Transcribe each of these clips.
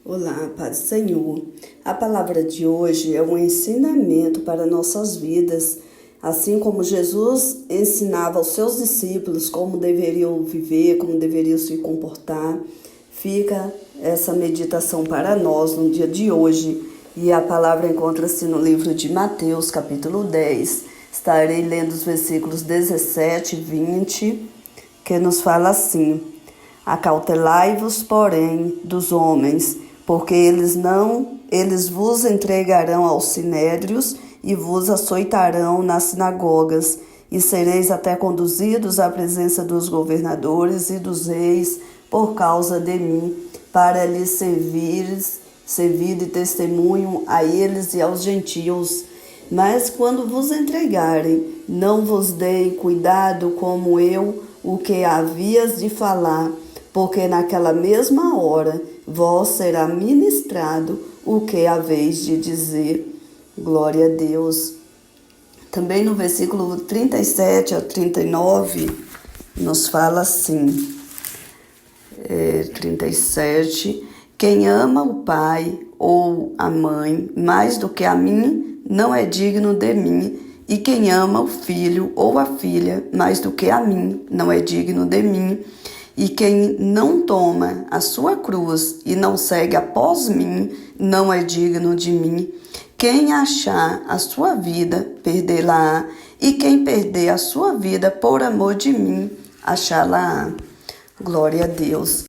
Olá, Paz do Senhor. A palavra de hoje é um ensinamento para nossas vidas, assim como Jesus ensinava aos seus discípulos como deveriam viver, como deveriam se comportar. Fica essa meditação para nós no dia de hoje. E a palavra encontra-se no livro de Mateus, capítulo 10. Estarei lendo os versículos 17 e 20, que nos fala assim: Acautelai-vos, porém, dos homens, porque eles vos entregarão aos sinédrios e vos açoitarão nas sinagogas, e sereis até conduzidos à presença dos governadores e dos reis por causa de mim, para lhes servir de testemunho a eles e aos gentios. Mas quando vos entregarem, não vos deem cuidado como eu o que havias de falar, porque naquela mesma hora vós será ministrado o que haveis de dizer. Glória a Deus. Também no versículo 37 a 39, nos fala assim, 37, quem ama o pai ou a mãe mais do que a mim, não é digno de mim, e quem ama o filho ou a filha mais do que a mim, não é digno de mim. E quem não toma a sua cruz e não segue após mim, não é digno de mim. Quem achar a sua vida, perdê-la-á, e quem perder a sua vida por amor de mim, achá-la-á. Glória a Deus.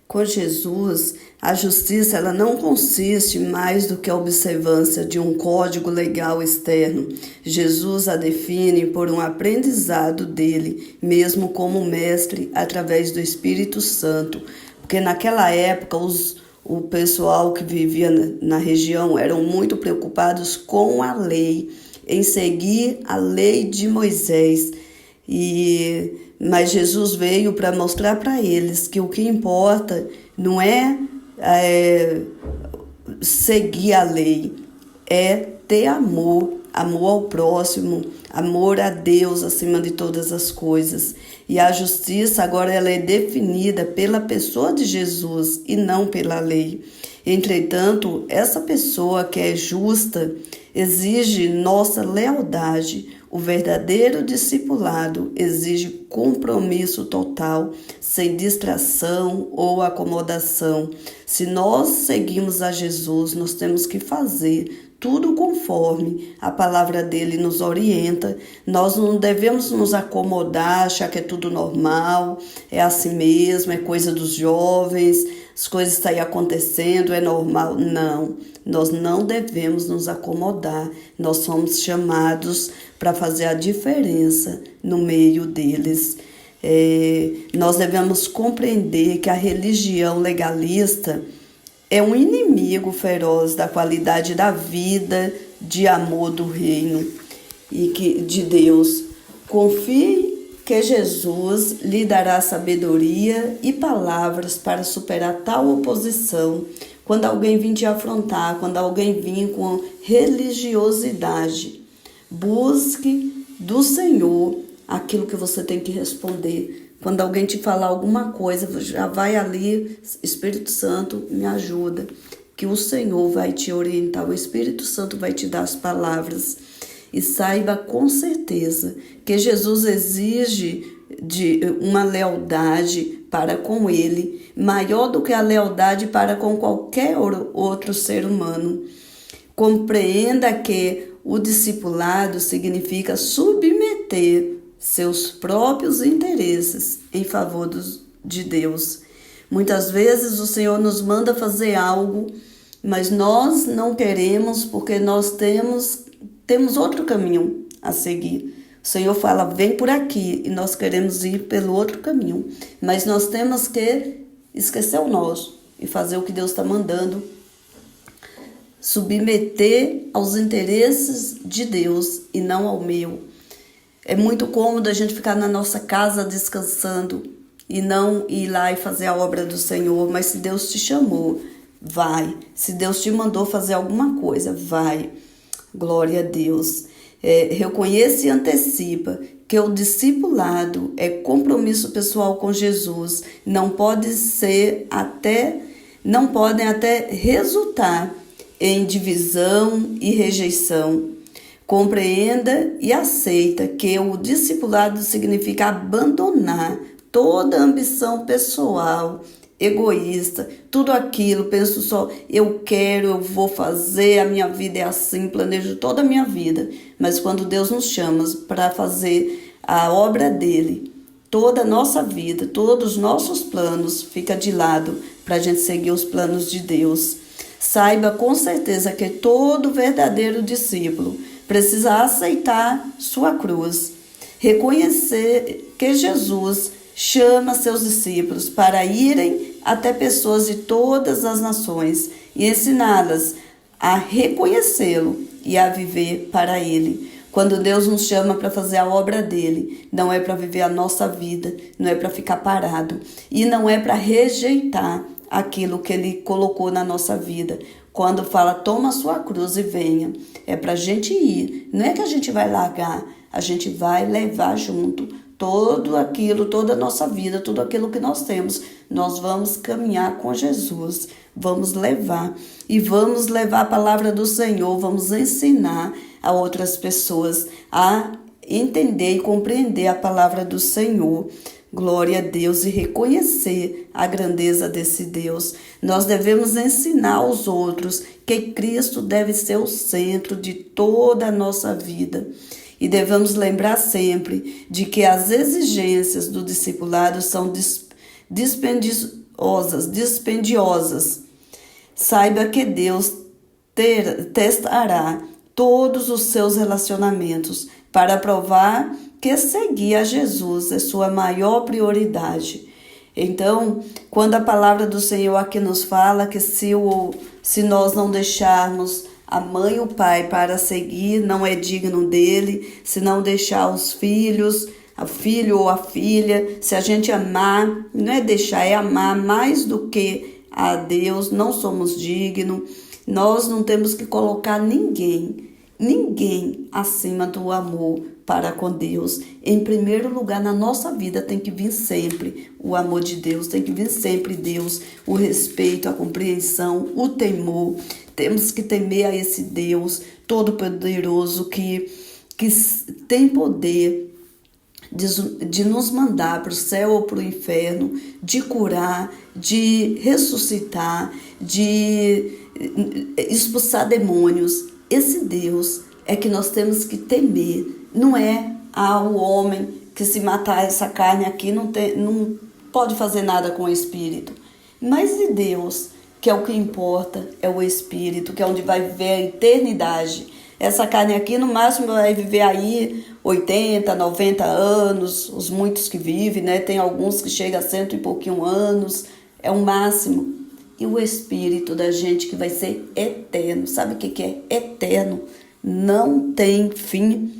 Com Jesus, a justiça ela não consiste mais do que a observância de um código legal externo. Jesus a define por um aprendizado dele, mesmo como mestre, através do Espírito Santo. Porque naquela época, o pessoal que vivia na região eram muito preocupados com a lei, em seguir a lei de Moisés. Mas Jesus veio para mostrar para eles que o que importa não é seguir a lei, é ter amor ao próximo, amor a Deus acima de todas as coisas. E a justiça agora ela é definida pela pessoa de Jesus e não pela lei. Entretanto, essa pessoa que é justa exige nossa lealdade. O verdadeiro discipulado exige compromisso total, sem distração ou acomodação. Se nós seguimos a Jesus, nós temos que fazer tudo conforme a palavra dele nos orienta. Nós não devemos nos acomodar, achar que é tudo normal, é assim mesmo, é coisa dos jovens, as coisas estão aí acontecendo, é normal. Não, nós não devemos nos acomodar. Nós somos chamados para fazer a diferença no meio deles. Nós devemos compreender que a religião legalista é um inimigo feroz da qualidade da vida, de amor do reino e de Deus. Confie que Jesus lhe dará sabedoria e palavras para superar tal oposição. Quando alguém vir te afrontar, quando alguém vir com religiosidade, busque do Senhor aquilo que você tem que responder. Quando alguém te falar alguma coisa, já vai ali, Espírito Santo, me ajuda, que o Senhor vai te orientar, o Espírito Santo vai te dar as palavras. E saiba com certeza que Jesus exige de uma lealdade para com ele, maior do que a lealdade para com qualquer outro ser humano. Compreenda que o discipulado significa submeter seus próprios interesses em favor de Deus. Muitas vezes o Senhor nos manda fazer algo, mas nós não queremos porque nós temos outro caminho a seguir. O Senhor fala, vem por aqui, e nós queremos ir pelo outro caminho. Mas nós temos que esquecer o nosso e fazer o que Deus está mandando. Submeter aos interesses de Deus e não ao meu. É muito cômodo a gente ficar na nossa casa descansando e não ir lá e fazer a obra do Senhor. Mas se Deus te chamou, vai. Se Deus te mandou fazer alguma coisa, vai. Glória a Deus. Reconheça e antecipa que o discipulado é compromisso pessoal com Jesus. Não pode ser até não podem até resultar em divisão e rejeição. Compreenda e aceita que o discipulado significa abandonar toda ambição pessoal, egoísta, tudo aquilo, penso só, eu quero, eu vou fazer, a minha vida é assim, planejo toda a minha vida. Mas quando Deus nos chama para fazer a obra dele, toda a nossa vida, todos os nossos planos fica de lado para a gente seguir os planos de Deus. Saiba com certeza que todo verdadeiro discípulo precisa aceitar sua cruz, reconhecer que Jesus chama seus discípulos para irem até pessoas de todas as nações e ensiná-las a reconhecê-lo e a viver para ele. Quando Deus nos chama para fazer a obra dele, não é para viver a nossa vida, não é para ficar parado e não é para rejeitar aquilo que ele colocou na nossa vida. Quando fala, toma a sua cruz e venha, é para a gente ir. Não é que a gente vai largar, a gente vai levar junto tudo aquilo, toda a nossa vida, tudo aquilo que nós temos. Nós vamos caminhar com Jesus, vamos levar. E vamos levar a palavra do Senhor, vamos ensinar a outras pessoas a entender e compreender a palavra do Senhor. Glória a Deus e reconhecer a grandeza desse Deus. Nós devemos ensinar aos outros que Cristo deve ser o centro de toda a nossa vida. E devemos lembrar sempre de que as exigências do discipulado são dispendiosas. Saiba que Deus testará todos os seus relacionamentos para provar que seguir a Jesus é sua maior prioridade. Então, quando a palavra do Senhor aqui nos fala que se nós não deixarmos a mãe e o pai para seguir, não é digno dele, se não deixar os filhos, o filho ou a filha, se a gente amar, não é deixar, é amar mais do que a Deus, não somos dignos, nós não temos que colocar ninguém acima do amor para com Deus. Em primeiro lugar, na nossa vida tem que vir sempre o amor de Deus, tem que vir sempre Deus, o respeito, a compreensão, o temor. Temos que temer a esse Deus todo-poderoso que tem poder de nos mandar para o céu ou para o inferno, de curar, de ressuscitar, de expulsar demônios. Esse Deus é que nós temos que temer. Não é o homem que se matar essa carne aqui não pode fazer nada com o espírito. Mas de Deus, que é o que importa, é o espírito, que é onde vai viver a eternidade. Essa carne aqui no máximo vai viver aí 80, 90 anos, os muitos que vivem, né? Tem alguns que chegam a 100 e pouquinho anos, é o máximo. E o espírito da gente que vai ser eterno. Sabe o que é eterno? Não tem fim.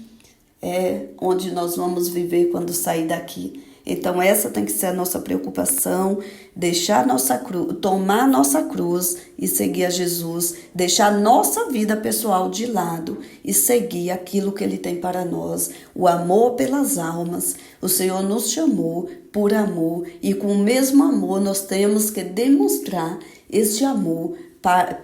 É onde nós vamos viver quando sair daqui. Então essa tem que ser a nossa preocupação, deixar nossa cruz, tomar nossa cruz e seguir a Jesus, deixar nossa vida pessoal de lado e seguir aquilo que Ele tem para nós, o amor pelas almas. O Senhor nos chamou por amor e com o mesmo amor nós temos que demonstrar este amor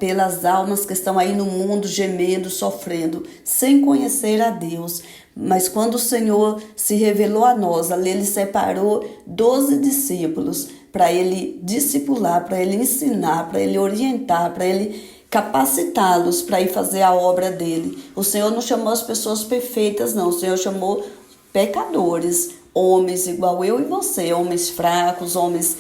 pelas almas que estão aí no mundo gemendo, sofrendo, sem conhecer a Deus. Mas quando o Senhor se revelou a nós, ali Ele separou 12 discípulos para Ele discipular, para Ele ensinar, para Ele orientar, para Ele capacitá-los para ir fazer a obra dEle. O Senhor não chamou as pessoas perfeitas, não. O Senhor chamou pecadores, homens igual eu e você, homens fracos, homens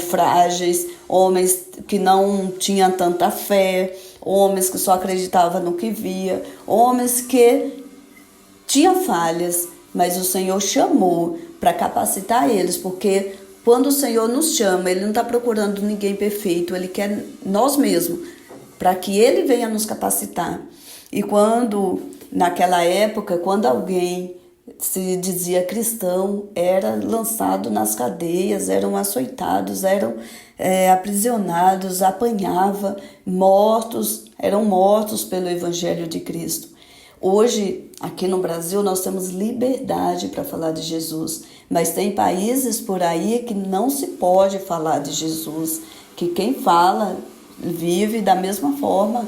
frágeis, homens que não tinham tanta fé, homens que só acreditavam no que via, homens que tinham falhas, mas o Senhor chamou para capacitar eles, porque quando o Senhor nos chama, Ele não está procurando ninguém perfeito, Ele quer nós mesmos, para que Ele venha nos capacitar. E naquela época, quando alguém se dizia cristão, era lançado nas cadeias, eram açoitados, eram aprisionados, apanhava, eram mortos pelo Evangelho de Cristo. Hoje, aqui no Brasil, nós temos liberdade para falar de Jesus, mas tem países por aí que não se pode falar de Jesus, que quem fala vive da mesma forma,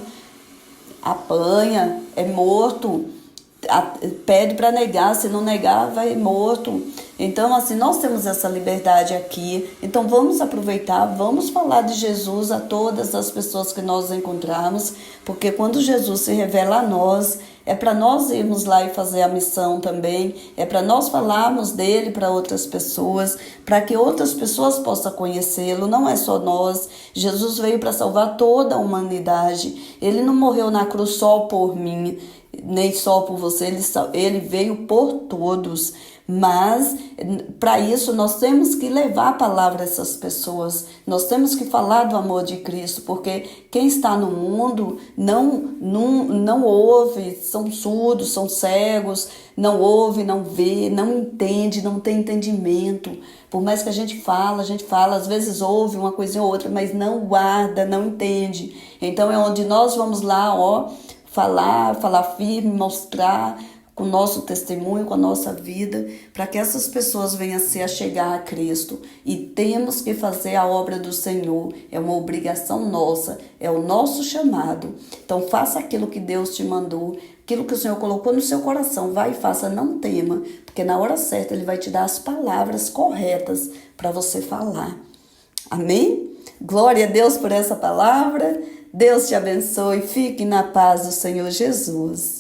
apanha, é morto, pede para negar, se não negar vai morto. Então assim, nós temos essa liberdade aqui, então vamos aproveitar, vamos falar de Jesus a todas as pessoas que nós encontrarmos, porque quando Jesus se revela a nós, é para nós irmos lá e fazer a missão também, é para nós falarmos dele para outras pessoas, para que outras pessoas possam conhecê-lo, não é só nós. Jesus veio para salvar toda a humanidade, ele não morreu na cruz só por mim, nem só por você, ele veio por todos. Mas, para isso, nós temos que levar a palavra a essas pessoas. Nós temos que falar do amor de Cristo, porque quem está no mundo não ouve, são surdos, são cegos, não ouve, não vê, não entende, não tem entendimento. Por mais que a gente fala, às vezes ouve uma coisinha ou outra, mas não guarda, não entende. Então, é onde nós vamos lá, falar firme, mostrar com o nosso testemunho, com a nossa vida, para que essas pessoas venham se achegar a Cristo. E temos que fazer a obra do Senhor, é uma obrigação nossa, é o nosso chamado. Então faça aquilo que Deus te mandou, aquilo que o Senhor colocou no seu coração, vai e faça, não tema, porque na hora certa Ele vai te dar as palavras corretas para você falar. Amém? Glória a Deus por essa palavra, Deus te abençoe, fique na paz do Senhor Jesus.